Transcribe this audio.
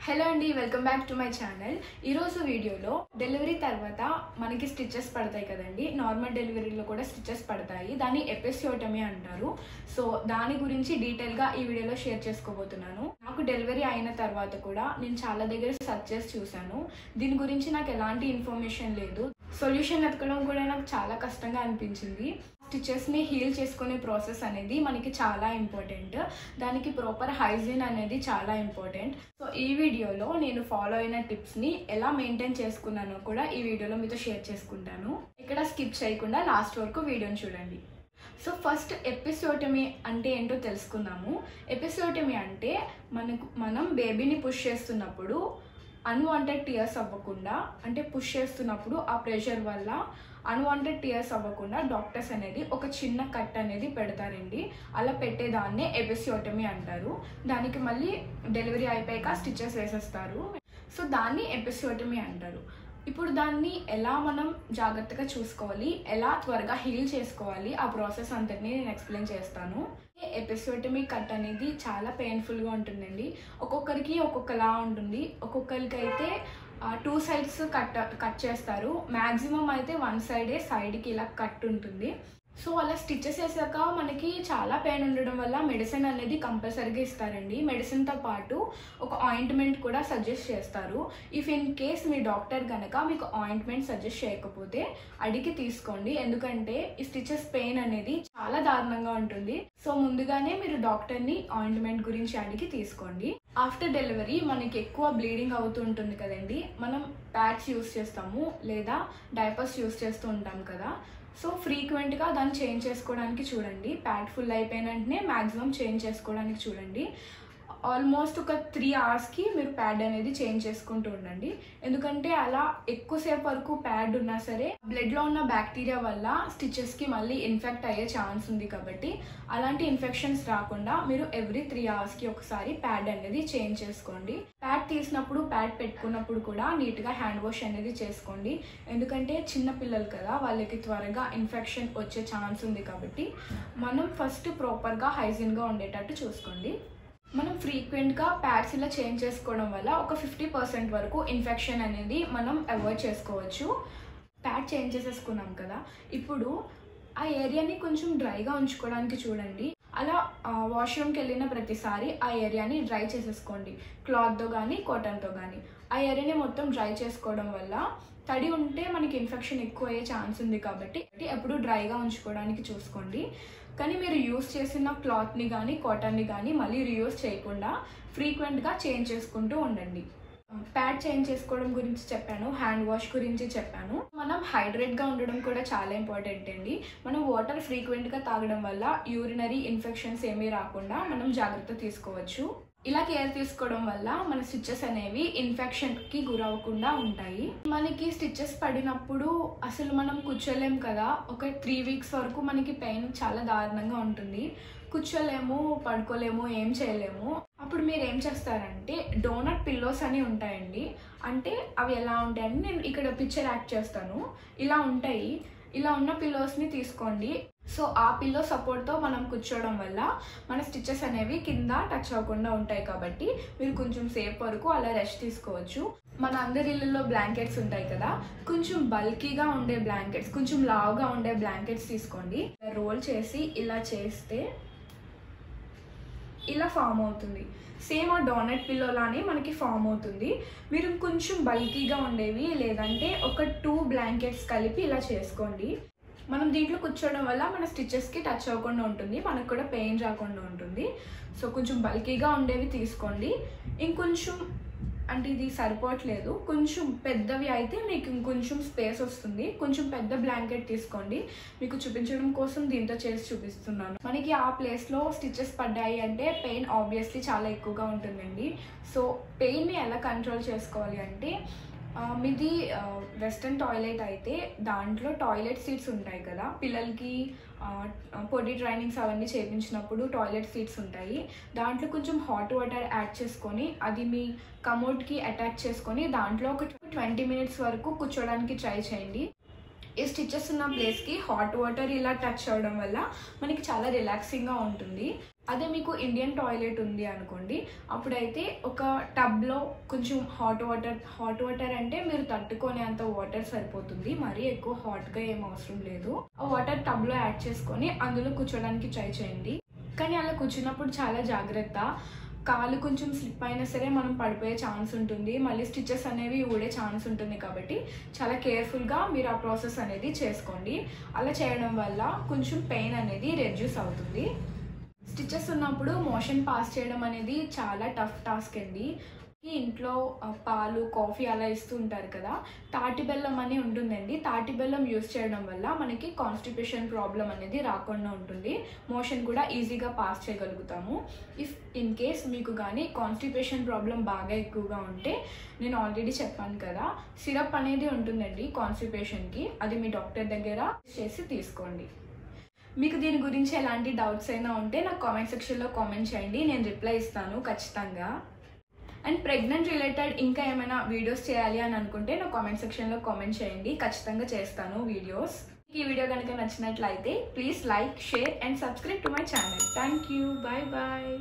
Hello అండి, welcome back to my channel. ఈరోజు వీడియోలో డెలివరీ తర్వాత మనకి స్టిచెస్ పడతాయి కదండి. నార్మల్ డెలివరీలో కూడా స్టిచెస్ పడతాయి, దాన్ని ఎపిసియోటమీ అంటారు. సో దాని గురించి డీటెయిల్గా ఈ వీడియోలో షేర్ చేసుకోబోతున్నాను. నాకు డెలివరీ అయిన తర్వాత కూడా నేను చాలా దగ్గర సెర్చ్ చేసి చూశాను. దీని గురించి నాకు ఎలాంటి ఇన్ఫర్మేషన్ లేదు. సొల్యూషన్ ఎతకడం కూడా నాకు చాలా కష్టంగా అనిపించింది. స్టిచెస్ని హీల్ చేసుకునే ప్రాసెస్ అనేది మనకి చాలా ఇంపార్టెంట్. దానికి ప్రాపర్ హైజీన్ అనేది చాలా ఇంపార్టెంట్. సో ఈ వీడియోలో నేను ఫాలో అయిన టిప్స్ని ఎలా మెయింటైన్ చేసుకున్నానో కూడా ఈ వీడియోలో మీతో షేర్ చేసుకుంటాను. ఇక్కడ స్కిప్ చేయకుండా లాస్ట్ వరకు వీడియోని చూడండి. సో ఫస్ట్ ఎపిసియోటమీ అంటే ఏంటో తెలుసుకుందాము. ఎపిసియోటమీ అంటే మనం బేబీని పుష్ చేస్తున్నప్పుడు అన్వాంటెడ్ టీయర్స్ అవ్వకుండా, అంటే పుష్ చేస్తున్నప్పుడు ఆ ప్రెషర్ వల్ల అన్వాంటెడ్ టీయర్స్ అవ్వకుండా డాక్టర్స్ అనేది ఒక చిన్న కట్ అనేది పెడతారండి. అలా పెట్టేదాన్నే ఎపిసియోటమీ అంటారు. దానికి మళ్ళీ డెలివరీ అయిపోయాక స్టిచెస్ వేసేస్తారు. సో దాన్ని ఎపిసియోటమీ అంటారు. ఇప్పుడు దాన్ని ఎలా మనం జాగ్రత్తగా చూసుకోవాలి, ఎలా త్వరగా హీల్ చేసుకోవాలి, ఆ ప్రాసెస్ అంతటిని నేను ఎక్స్ప్లెయిన్ చేస్తాను. ఎపిసియోటమీ కట్ అనేది చాలా పెయిన్ఫుల్గా ఉంటుందండి. ఒక్కొక్కరికి ఒక్కొక్కలా ఉంటుంది. ఒక్కొక్కరికి అయితే 2 sides కట్ చేస్తారు. మ్యాక్సిమం అయితే 1 side సైడ్కి ఇలా కట్ ఉంటుంది. సో అలా స్టిచెస్ వేసాక మనకి చాలా పెయిన్ ఉండడం వల్ల మెడిసిన్ అనేది కంపల్సరీగా ఇస్తారండి. మెడిసిన్తో పాటు ఒక ఆయింట్మెంట్ కూడా సజెస్ట్ చేస్తారు. If in case me doctor కనుక మీకు ఆయింట్మెంట్ సజెస్ట్ చేయకపోతే అడిగి తీసుకోండి. ఎందుకంటే ఈ స్టిచెస్ పెయిన్ అనేది చాలా దారుణంగా ఉంటుంది. సో ముందుగానే మీరు డాక్టర్ని ఆయింట్మెంట్ గురించి అడిగి తీసుకోండి. ఆఫ్టర్ డెలివరీ మనకి ఎక్కువ బ్లీడింగ్ అవుతూ ఉంటుంది కదండి. మనం ప్యాడ్స్ యూస్ చేస్తాము లేదా డైపర్స్ యూస్ చేస్తూ ఉంటాం కదా. సో ఫ్రీక్వెంట్గా దాన్ని చేంజ్ చేసుకోవడానికి చూడండి. ప్యాడ్ ఫుల్ అయిపోయిన వెంటనే మ్యాక్సిమం చేంజ్ చేసుకోవడానికి చూడండి. ఆల్మోస్ట్ ఒక 3 hours మీరు ప్యాడ్ అనేది చేంజ్ చేసుకుంటూ ఉండండి. ఎందుకంటే అలా ఎక్కువసేపు వరకు ప్యాడ్ ఉన్నా సరే బ్లడ్లో ఉన్న బ్యాక్టీరియా వల్ల స్టిచెస్కి మళ్ళీ ఇన్ఫెక్ట్ అయ్యే ఛాన్స్ ఉంది. కాబట్టి అలాంటి ఇన్ఫెక్షన్స్ రాకుండా మీరు ఎవ్రీ 3 hours ఒకసారి ప్యాడ్ అనేది చేంజ్ చేసుకోండి. ప్యాడ్ తీసినప్పుడు, ప్యాడ్ పెట్టుకున్నప్పుడు కూడా నీట్గా హ్యాండ్ వాష్ అనేది చేసుకోండి. ఎందుకంటే చిన్న పిల్లలు కదా, వాళ్ళకి త్వరగా ఇన్ఫెక్షన్ వచ్చే ఛాన్స్ ఉంది. కాబట్టి మనం ఫస్ట్ ప్రాపర్గా హైజీన్గా ఉండేటట్టు చూసుకోండి. మనం ఫ్రీక్వెంట్గా ప్యాడ్స్ ఇలా చేంజ్ చేసుకోవడం వల్ల ఒక 50% వరకు ఇన్ఫెక్షన్ అనేది మనం అవాయిడ్ చేసుకోవచ్చు. ప్యాడ్ చేంజ్ చేసేసుకున్నాం కదా, ఇప్పుడు ఆ ఏరియాని కొంచెం డ్రైగా ఉంచుకోవడానికి చూడండి. అలా వాష్రూమ్కి వెళ్ళిన ప్రతిసారి ఆ ఏరియాని డ్రై చేసేసుకోండి. క్లాత్తో కానీ కాటన్తో కానీ ఆ ఏరియాని మొత్తం డ్రై చేసుకోవడం వల్ల తడి ఉంటే మనకి ఇన్ఫెక్షన్ ఎక్కువ అయ్యే ఛాన్స్ ఉంది. కాబట్టి ఎప్పుడు డ్రైగా ఉంచుకోవడానికి చూసుకోండి. కానీ మీరు యూస్ చేసిన క్లాత్ని కానీ కాటన్ని కానీ మళ్ళీ రీయూస్ చేయకుండా ఫ్రీక్వెంట్గా చేంజ్ చేసుకుంటూ ఉండండి. ప్యాడ్ చేంజ్ చేసుకోవడం గురించి చెప్పాను, హ్యాండ్ వాష్ గురించి చెప్పాను. మనం హైడ్రేట్గా ఉండడం కూడా చాలా ఇంపార్టెంట్ అండి. మనం వాటర్ ఫ్రీక్వెంట్గా తాగడం వల్ల యూరినరీ ఇన్ఫెక్షన్స్ ఏమీ రాకుండా మనం జాగ్రత్త తీసుకోవచ్చు. ఇలా కేర్ తీసుకోవడం వల్ల మన స్టిచెస్ అనేవి ఇన్ఫెక్షన్కి గురవ్వకుండా ఉంటాయి. మనకి స్టిచెస్ పడినప్పుడు అసలు మనం కూర్చోలేం కదా. ఒక 3 weeks వరకు మనకి పెయిన్ చాలా దారుణంగా ఉంటుంది. కూర్చోలేము, పడుకోలేము, ఏం చేయలేము. అప్పుడు మీరు ఏం చేస్తారంటే డోనట్ పిల్లోస్ అని ఉంటాయండి. అంటే అవి ఎలా ఉంటాయంటే నేను ఇక్కడ పిక్చర్ యాక్ట్ చేస్తాను. ఇలా ఉంటాయి. ఇలా ఉన్న పిల్లోస్ని తీసుకోండి. సో ఆ పిల్లో సపోర్ట్తో మనం కూర్చోవడం వల్ల మన స్టిచెస్ అనేవి కింద టచ్ అవ్వకుండా ఉంటాయి. కాబట్టి మీరు కొంచెం సేపు వరకు అలా రెస్ట్ తీసుకోవచ్చు. మన అందరి ఇళ్ళల్లో బ్లాంకెట్స్ ఉంటాయి కదా, కొంచెం బల్కీగా ఉండే బ్లాంకెట్స్, కొంచెం లావుగా ఉండే బ్లాంకెట్స్ తీసుకోండి. రోల్ చేసి ఇలా చేస్తే ఇలా ఫామ్ అవుతుంది. సేమ్ ఆ డోనట్ పిల్లోలానే మనకి ఫామ్ అవుతుంది. మీరు కొంచెం బల్కీగా ఉండేవి లేదంటే ఒక 2 blankets కలిపి ఇలా చేసుకోండి. మనం దీంట్లో కూర్చోవడం వల్ల మన స్టిచెస్కి టచ్ అవ్వకుండా ఉంటుంది, మనకు కూడా పెయిన్ రాకుండా ఉంటుంది. సో కొంచెం బల్కీగా ఉండేవి తీసుకోండి. ఇంకొంచెం అంటే ఇది సరిపోవట్లేదు, కొంచెం పెద్దవి అయితే మీకు ఇంకొంచెం స్పేస్ వస్తుంది. కొంచెం పెద్ద బ్లాంకెట్ తీసుకోండి. మీకు చూపించడం కోసం దీంతో చేసి చూపిస్తున్నాను. మనకి ఆ ప్లేస్లో స్టిచెస్ పడ్డాయి అంటే పెయిన్ ఆబ్వియస్లీ చాలా ఎక్కువగా ఉంటుందండి. సో పెయిన్ని ఎలా కంట్రోల్ చేసుకోవాలి అంటే మీది వెస్ట్రన్ టాయిలెట్ అయితే దాంట్లో టాయిలెట్ సీట్స్ ఉంటాయి కదా, పిల్లలకి పొడి ట్రైనింగ్స్ అవన్నీ చేయించినప్పుడు టాయిలెట్ సీట్స్ ఉంటాయి. దాంట్లో కొంచెం హాట్ వాటర్ యాడ్ చేసుకొని అది మీ కమోడ్కి అటాచ్ చేసుకొని దాంట్లో ఒక 20 minutes వరకు కూర్చోడానికి ట్రై చేయండి. ఈ స్టిచెస్ ఉన్న ప్లేస్కి హాట్ వాటర్ ఇలా టచ్ అవ్వడం వల్ల మనకి చాలా రిలాక్సింగ్గా ఉంటుంది. అదే మీకు ఇండియన్ టాయిలెట్ ఉంది అనుకోండి, అప్పుడైతే ఒక టబ్లో కొంచెం హాట్ వాటర్ అంటే మీరు తట్టుకునే అంత వాటర్ సరిపోతుంది, మరీ ఎక్కువ హాట్గా ఏం అవసరం లేదు. ఆ వాటర్ టబ్లో యాడ్ చేసుకొని అందులో కూర్చోడానికి ట్రై చేయండి. కానీ అలా కూర్చున్నప్పుడు చాలా జాగ్రత్త, కాలు కొంచెం స్లిప్ అయినా సరే మనం పడిపోయే ఛాన్స్ ఉంటుంది, మళ్ళీ స్టిచెస్ అనేవి ఊడే ఛాన్స్ ఉంటుంది. కాబట్టి చాలా కేర్ఫుల్గా మీరు ఆ ప్రాసెస్ అనేది చేసుకోండి. అలా చేయడం వల్ల కొంచెం పెయిన్ అనేది రెడ్యూస్ అవుతుంది. స్టిచెస్ ఉన్నప్పుడు మోషన్ పాస్ చేయడం అనేది చాలా టఫ్ టాస్క్ అండి. ఇంట్లో పాలు కాఫీ అలా ఇస్తూ ఉంటారు కదా, తాటి బెల్లం అని ఉంటుందండి. తాటి బెల్లం యూస్ చేయడం వల్ల మనకి కాన్స్టిపేషన్ ప్రాబ్లం అనేది రాకుండా ఉంటుంది, మోషన్ కూడా ఈజీగా పాస్ చేయగలుగుతాము. ఇఫ్ ఇన్ కేస్ మీకు కానీ కాన్స్టిపేషన్ ప్రాబ్లం బాగా ఎక్కువగా ఉంటే, నేను ఆల్రెడీ చెప్పాను కదా, సిరప్ అనేది ఉంటుందండి కాన్స్టిపేషన్కి, అది మీ డాక్టర్ దగ్గర చేసి తీసుకోండి. మీకు దీని గురించి ఎలాంటి డౌట్స్ అయినా ఉంటే నాకు కామెంట్ సెక్షన్లో కామెంట్ చేయండి, నేను రిప్లై ఇస్తాను ఖచ్చితంగా. అండ్ ప్రెగ్నెంట్ రిలేటెడ్ ఇంకా ఏమైనా వీడియోస్ చేయాలి అని అనుకుంటే నాకు కామెంట్ సెక్షన్లో కామెంట్ చేయండి, ఖచ్చితంగా చేస్తాను వీడియోస్. ఈ వీడియో కనుక నచ్చినట్లయితే please like, share and subscribe to my channel. Thank you, bye bye.